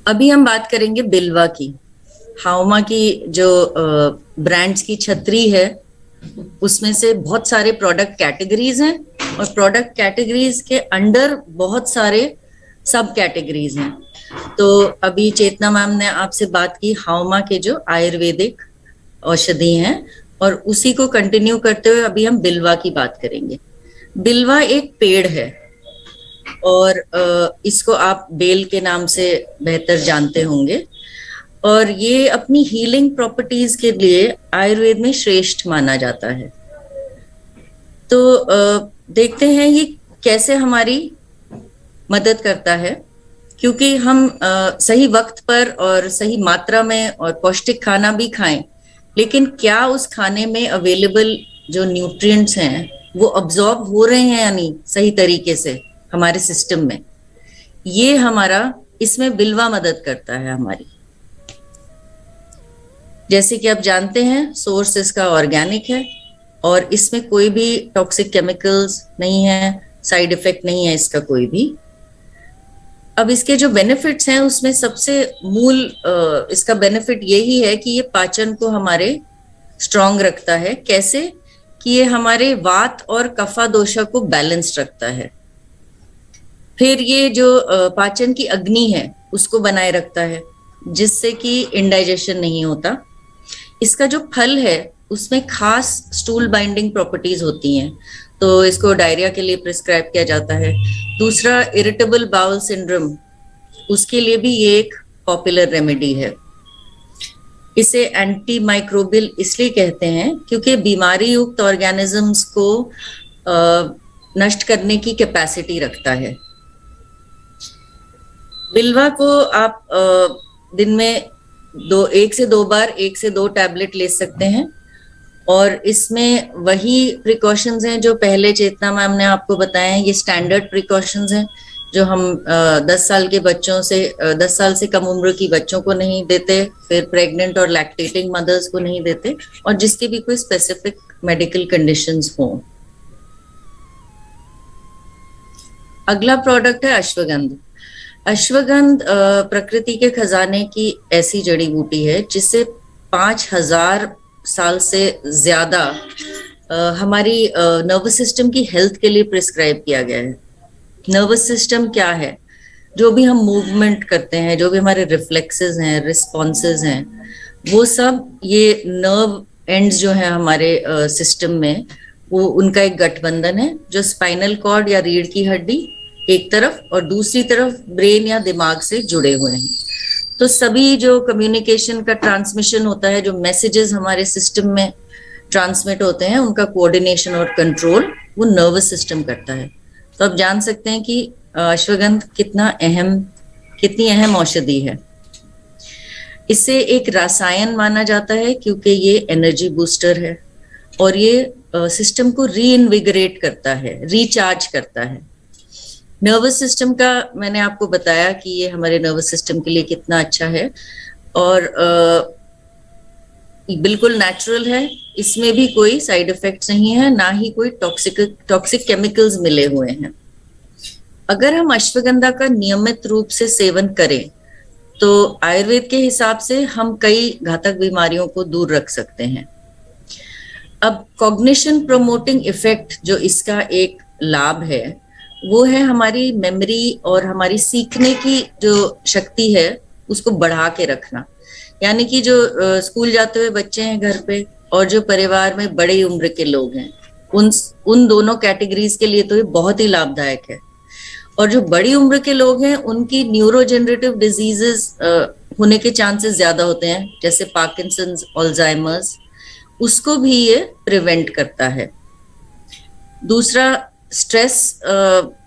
अभी हम बात करेंगे बिल्वा की। हाउमा की जो ब्रांड्स की छतरी है, उसमें से बहुत सारे प्रोडक्ट कैटेगरीज हैं और प्रोडक्ट कैटेगरीज के अंडर बहुत सारे सब कैटेगरीज हैं। तो अभी चेतना मैम ने आपसे बात की हाउमा के जो आयुर्वेदिक औषधि हैं, और उसी को कंटिन्यू करते हुए अभी हम बिल्वा की बात करेंगे। बिल्वा एक पेड़ है और इसको आप बेल के नाम से बेहतर जानते होंगे, और ये अपनी हीलिंग प्रॉपर्टीज के लिए आयुर्वेद में श्रेष्ठ माना जाता है। तो देखते हैं ये कैसे हमारी मदद करता है, क्योंकि हम सही वक्त पर और सही मात्रा में और पौष्टिक खाना भी खाएं, लेकिन क्या उस खाने में अवेलेबल जो न्यूट्रिएंट्स हैं वो अब्जॉर्ब हो रहे हैं या नहीं सही तरीके से हमारे सिस्टम में, ये हमारा इसमें बिल्वा मदद करता है हमारी। जैसे कि आप जानते हैं सोर्स इसका ऑर्गेनिक है और इसमें कोई भी टॉक्सिक केमिकल्स नहीं है, साइड इफेक्ट नहीं है इसका कोई भी। अब इसके जो बेनिफिट्स हैं उसमें सबसे मूल इसका बेनिफिट यही है कि ये पाचन को हमारे स्ट्रांग रखता है। कैसे? कि ये हमारे वात और कफा दोषा को बैलेंस रखता है। फिर ये जो पाचन की अग्नि है उसको बनाए रखता है, जिससे कि इंडाइजेशन नहीं होता। इसका जो फल है उसमें खास स्टूल बाइंडिंग प्रॉपर्टीज होती हैं, तो इसको डायरिया के लिए प्रिस्क्राइब किया जाता है। दूसरा, इरिटेबल बाउल सिंड्रोम, उसके लिए भी ये एक पॉपुलर रेमेडी है। इसे एंटी माइक्रोबियल इसलिए कहते हैं क्योंकि बीमारी युक्त ऑर्गेनिजम्स को नष्ट करने की कैपेसिटी रखता है। बिल्वा को आप दिन में एक से दो टैबलेट ले सकते हैं, और इसमें वही प्रिकॉशंस हैं जो पहले चेतना मैम ने आपको बताए हैं। ये स्टैंडर्ड प्रिकॉशंस हैं जो हम 10 साल के बच्चों से 10 साल से कम उम्र की बच्चों को नहीं देते, फिर प्रेग्नेंट और लैक्टेटिंग मदर्स को नहीं देते, और जिसकी भी कोई स्पेसिफिक मेडिकल कंडीशंस हों। अगला प्रोडक्ट है अश्वगंध। अश्वगंध प्रकृति के खजाने की ऐसी जड़ी बूटी है जिसे 5000 साल से ज्यादा हमारी नर्वस सिस्टम की हेल्थ के लिए प्रिस्क्राइब किया गया है। नर्वस सिस्टम क्या है? जो भी हम मूवमेंट करते हैं, जो भी हमारे रिफ्लेक्सेस हैं, रिस्पॉन्सेज हैं, वो सब ये नर्व एंड्स जो है हमारे सिस्टम में, वो उनका एक गठबंधन है जो स्पाइनल कॉर्ड या रीढ़ की हड्डी एक तरफ और दूसरी तरफ ब्रेन या दिमाग से जुड़े हुए हैं। तो सभी जो कम्युनिकेशन का ट्रांसमिशन होता है, जो मैसेजेस हमारे सिस्टम में ट्रांसमिट होते हैं, उनका कोऑर्डिनेशन और कंट्रोल वो नर्वस सिस्टम करता है। तो आप जान सकते हैं कि अश्वगंध कितनी अहम औषधि है। इसे एक रसायन माना जाता है क्योंकि ये एनर्जी बूस्टर है और ये सिस्टम को रीइन्विगरेट करता है, रिचार्ज करता है। नर्वस सिस्टम का मैंने आपको बताया कि ये हमारे नर्वस सिस्टम के लिए कितना अच्छा है, और बिल्कुल नेचुरल है। इसमें भी कोई साइड इफेक्ट्स नहीं है, ना ही कोई टॉक्सिक केमिकल्स मिले हुए हैं। अगर हम अश्वगंधा का नियमित रूप से सेवन करें तो आयुर्वेद के हिसाब से हम कई घातक बीमारियों को दूर रख सकते हैं। अब कॉग्निशन प्रोमोटिंग इफेक्ट जो इसका एक लाभ है वो है हमारी मेमोरी और हमारी सीखने की जो शक्ति है उसको बढ़ा के रखना। यानी कि जो स्कूल जाते हुए बच्चे हैं घर पे और जो परिवार में बड़ी उम्र के लोग हैं, उन दोनों कैटेगरीज के लिए तो ये बहुत ही लाभदायक है। और जो बड़ी उम्र के लोग हैं उनकी न्यूरोजेनरेटिव डिजीजेस होने के चांसेस ज्यादा होते हैं, जैसे पार्किंसंस, अल्जाइमर्स, उसको भी ये प्रिवेंट करता है। दूसरा, स्ट्रेस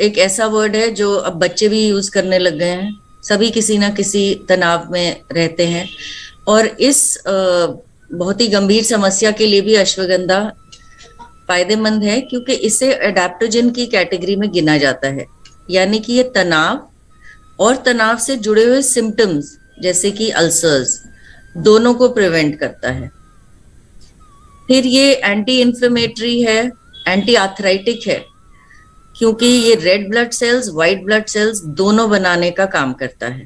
एक ऐसा वर्ड है जो अब बच्चे भी यूज करने लग गए हैं। सभी किसी ना किसी तनाव में रहते हैं, और इस बहुत ही गंभीर समस्या के लिए भी अश्वगंधा फायदेमंद है क्योंकि इसे एडेप्टोजन की कैटेगरी में गिना जाता है। यानी कि ये तनाव और तनाव से जुड़े हुए सिम्टम्स जैसे कि अल्सर्स दोनों को प्रिवेंट करता है। फिर ये एंटी इन्फ्लेमेटरी है, एंटी आर्थराइटिक है क्योंकि ये red blood cells, white blood cells दोनों बनाने का काम करता है।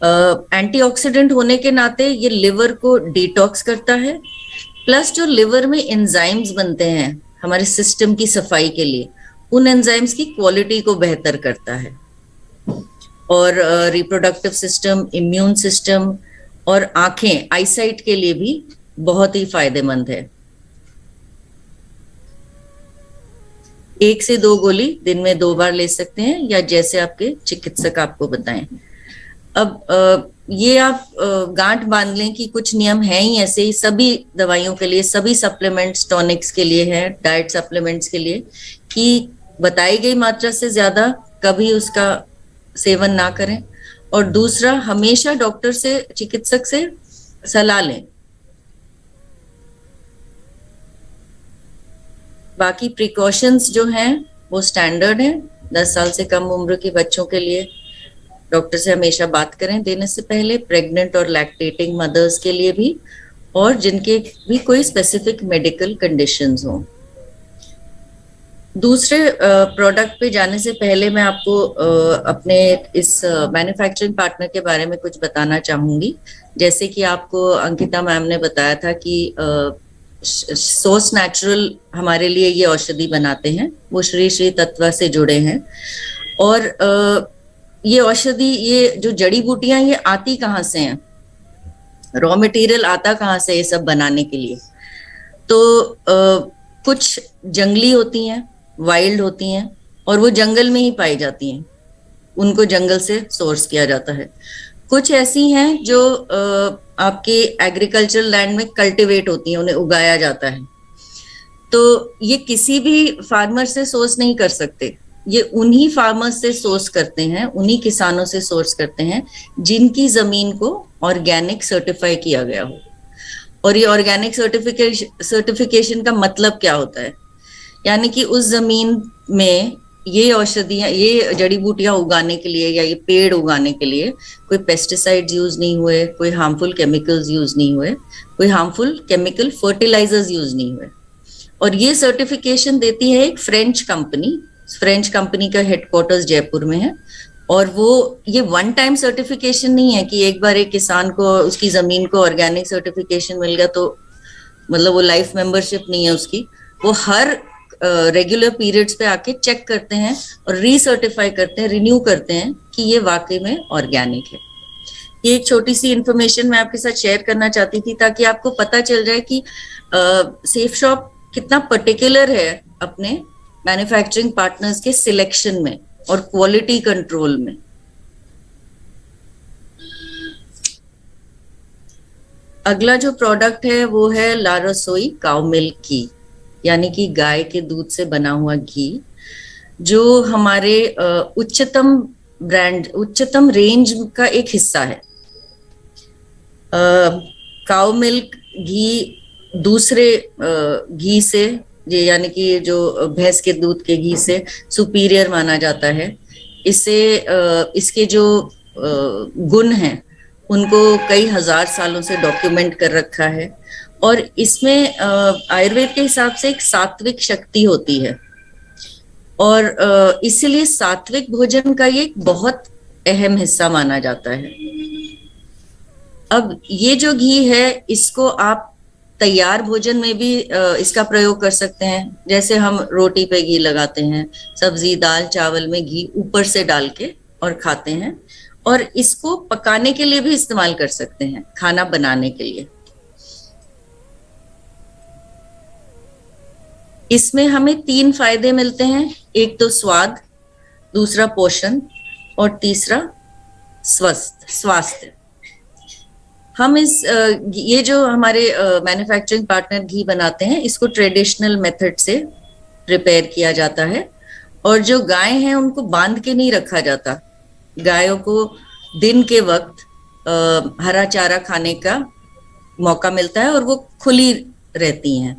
एंटीऑक्सीडेंट होने के नाते ये लिवर को डिटॉक्स करता है, प्लस जो लिवर में एंजाइम्स बनते हैं हमारे सिस्टम की सफाई के लिए, उन एंजाइम्स की क्वालिटी को बेहतर करता है। और रिप्रोडक्टिव सिस्टम, इम्यून सिस्टम और आंखें, आईसाइट के लिए भी बहुत ही फायदेमंद है। 1 से 2 गोली दिन में 2 बार ले सकते हैं, या जैसे आपके चिकित्सक आपको बताएं। अब ये आप गांठ बांध लें कि कुछ नियम हैं ही ऐसे ही सभी दवाइयों के लिए, सभी सप्लीमेंट्स, टॉनिक्स के लिए है, डाइट सप्लीमेंट्स के लिए, कि बताई गई मात्रा से ज्यादा कभी उसका सेवन ना करें। और दूसरा, हमेशा डॉक्टर से, चिकित्सक से सलाह लें। बाकी प्रिकॉशंस जो हैं वो स्टैंडर्ड हैं। 10 साल से कम उम्र के बच्चों के लिए डॉक्टर से हमेशा बात करें देने से पहले, प्रेग्नेंट और लैक्टेटिंग मदर्स के लिए भी, और जिनके भी कोई स्पेसिफिक मेडिकल कंडीशंस हों। दूसरे प्रोडक्ट पे जाने से पहले मैं आपको अपने इस मैन्युफैक्चरिंग पार्टनर के बारे में कुछ बताना चाहूंगी। जैसे कि आपको अंकिता मैम ने बताया था कि सोर्स नेचुरल हमारे लिए ये औषधि बनाते हैं, वो श्री श्री तत्वा से जुड़े हैं। और ये औषधि, ये जो जड़ी बूटियां, ये आती कहाँ से हैं, रॉ मटेरियल आता कहाँ से ये सब बनाने के लिए? तो कुछ जंगली होती हैं, वाइल्ड होती हैं, और वो जंगल में ही पाई जाती हैं, उनको जंगल से सोर्स किया जाता है। कुछ ऐसी हैं जो आपके एग्रीकल्चरल लैंड में कल्टीवेट होती हैं, उन्हें उगाया जाता है। तो ये किसी भी फार्मर से सोर्स नहीं कर सकते, ये उन्हीं फार्मर्स से सोर्स करते हैं, उन्हीं किसानों से सोर्स करते हैं जिनकी जमीन को ऑर्गेनिक सर्टिफाई किया गया हो। और ये ऑर्गेनिक सर्टिफिकेशन का मतलब क्या होता है? यानी कि उस जमीन में ये औषधियां, ये जड़ी बूटियां उगाने के लिए या ये पेड़ उगाने के लिए कोई पेस्टिसाइड्स यूज नहीं हुए, कोई हार्मफुल केमिकल्स यूज नहीं हुए, कोई हार्मफुल केमिकल फर्टिलाइजर्स यूज नहीं हुए। और ये सर्टिफिकेशन देती है एक फ्रेंच कंपनी। फ्रेंच कंपनी का हेडक्वार्टर्स जयपुर में है। और वो ये वन टाइम सर्टिफिकेशन नहीं है कि एक बार एक किसान को उसकी जमीन को ऑर्गेनिक सर्टिफिकेशन मिल गया तो मतलब वो लाइफ मेंबरशिप नहीं है उसकी। वो हर रेगुलर पीरियड्स पे आके चेक करते हैं और रीसर्टिफाई करते हैं, रिन्यू करते हैं कि ये वाकई में ऑर्गेनिक है। ये एक छोटी सी इंफॉर्मेशन मैं आपके साथ शेयर करना चाहती थी ताकि आपको पता चल जाए कि सेफ शॉप कितना पर्टिकुलर है अपने मैन्युफैक्चरिंग पार्टनर्स के सिलेक्शन में और क्वालिटी कंट्रोल में। अगला जो प्रोडक्ट है वो है ला रसोई काउ मिल्क घी, यानी कि गाय के दूध से बना हुआ घी, जो हमारे उच्चतम ब्रांड, उच्चतम रेंज का एक हिस्सा है। काउ मिल्क घी दूसरे घी से, यानी कि जो भैंस के दूध के घी से सुपीरियर माना जाता है। इससे इसके जो गुण हैं उनको कई हजार सालों से डॉक्यूमेंट कर रखा है। और इसमें आयुर्वेद के हिसाब से एक सात्विक शक्ति होती है और इसीलिए सात्विक भोजन का ये एक बहुत अहम हिस्सा माना जाता है। अब ये जो घी है इसको आप तैयार भोजन में भी इसका प्रयोग कर सकते हैं। जैसे हम रोटी पे घी लगाते हैं, सब्जी, दाल, चावल में घी ऊपर से डाल के और खाते हैं। और इसको पकाने के लिए भी इस्तेमाल कर सकते हैं, खाना बनाने के लिए। इसमें हमें 3 फायदे मिलते हैं। एक तो स्वाद, दूसरा पोषण और तीसरा स्वास्थ्य। हम ये जो हमारे मैन्युफैक्चरिंग पार्टनर घी बनाते हैं इसको ट्रेडिशनल मेथड से प्रिपेयर किया जाता है। और जो गाय हैं उनको बांध के नहीं रखा जाता। गायों को दिन के वक्त हरा चारा खाने का मौका मिलता है और वो खुली रहती हैं।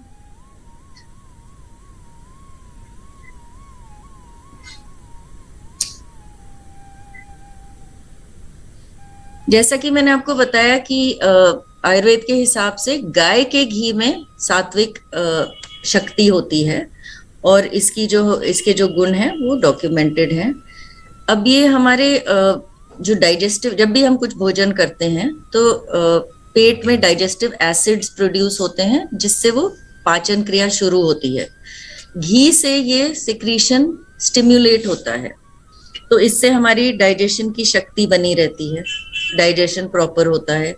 जैसा कि मैंने आपको बताया कि आयुर्वेद के हिसाब से गाय के घी में सात्विक शक्ति होती है और इसके जो गुण हैं वो डॉक्यूमेंटेड हैं। अब ये हमारे जो डाइजेस्टिव, जब भी हम कुछ भोजन करते हैं तो पेट में डाइजेस्टिव एसिड्स प्रोड्यूस होते हैं जिससे वो पाचन क्रिया शुरू होती है। घी से ये सिक्रीशन स्टिम्युलेट होता है, तो इससे हमारी डाइजेशन की शक्ति बनी रहती है, डाइजेशन प्रॉपर होता है।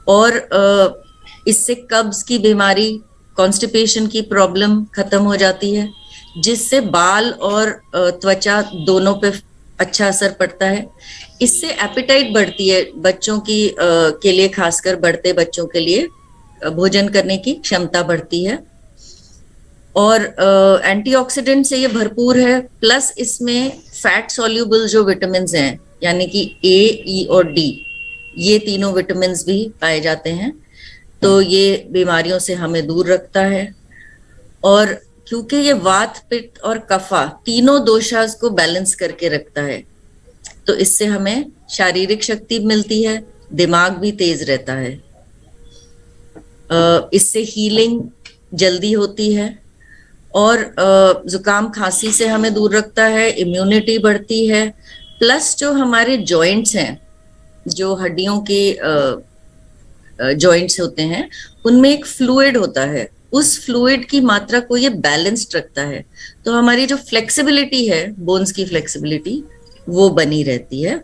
और इससे कब्ज की बीमारी, कॉन्स्टिपेशन की प्रॉब्लम खत्म हो जाती है, जिससे बाल और त्वचा दोनों पे अच्छा असर पड़ता है। इससे एपेटाइट बढ़ती है बच्चों की के लिए, खासकर बढ़ते बच्चों के लिए भोजन करने की क्षमता बढ़ती है। और एंटीऑक्सीडेंट से ये भरपूर है, प्लस इसमें फैट सॉल्यूबल जो विटामिन हैं, यानी कि ए, ई और डी, ये तीनों विटामिन भी पाए जाते हैं, तो ये बीमारियों से हमें दूर रखता है। और क्योंकि ये वात, पित्त और कफा तीनों दोषास को बैलेंस करके रखता है, तो इससे हमें शारीरिक शक्ति मिलती है, दिमाग भी तेज रहता है। इससे हीलिंग जल्दी होती है, और जुकाम खांसी से हमें दूर रखता है, इम्यूनिटी बढ़ती है। प्लस जो हमारे जॉइंट्स हैं, जो हड्डियों के जॉइंट्स होते हैं, उनमें एक फ्लूइड होता है, उस फ्लूइड की मात्रा को ये बैलेंस्ड रखता है, तो हमारी जो फ्लेक्सिबिलिटी है, बोन्स की फ्लेक्सिबिलिटी, वो बनी रहती है।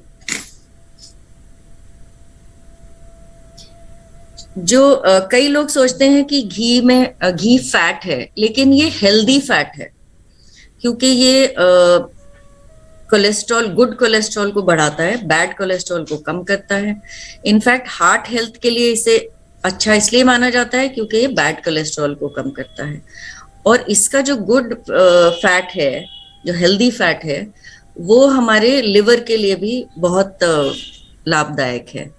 जो कई लोग सोचते हैं कि घी फैट है, लेकिन ये हेल्दी फैट है, क्योंकि ये कोलेस्ट्रॉल, गुड कोलेस्ट्रॉल को बढ़ाता है, बैड कोलेस्ट्रॉल को कम करता है। इनफैक्ट हार्ट हेल्थ के लिए इसे अच्छा इसलिए माना जाता है क्योंकि ये बैड कोलेस्ट्रॉल को कम करता है। और इसका जो गुड फैट है, जो हेल्दी फैट है, वो हमारे लिवर के लिए भी बहुत लाभदायक है।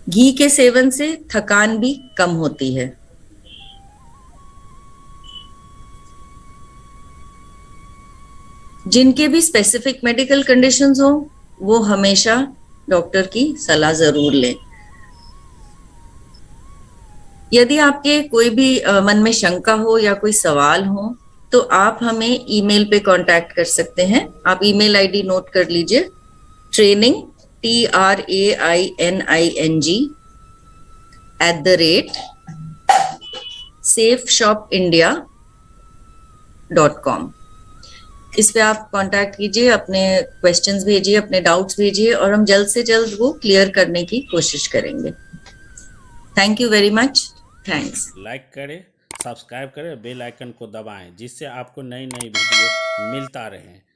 घी के सेवन से थकान भी कम होती है। जिनके भी स्पेसिफिक मेडिकल कंडीशंस हो, वो हमेशा डॉक्टर की सलाह जरूर लें। यदि आपके कोई भी मन में शंका हो या कोई सवाल हो, तो आप हमें ईमेल पे कांटेक्ट कर सकते हैं। आप ईमेल आईडी नोट कर लीजिए, training safeshopindia.com। इस पे आप कांटेक्ट कीजिए, अपने क्वेश्चंस भेजिए, अपने डाउट्स भेजिए, और हम जल्द से जल्द वो क्लियर करने की कोशिश करेंगे। Thank you very much. Thanks. Like करें, सब्सक्राइब करें, बेल आइकन को दबाएं, जिससे आपको नई नई वीडियो मिलता रहे।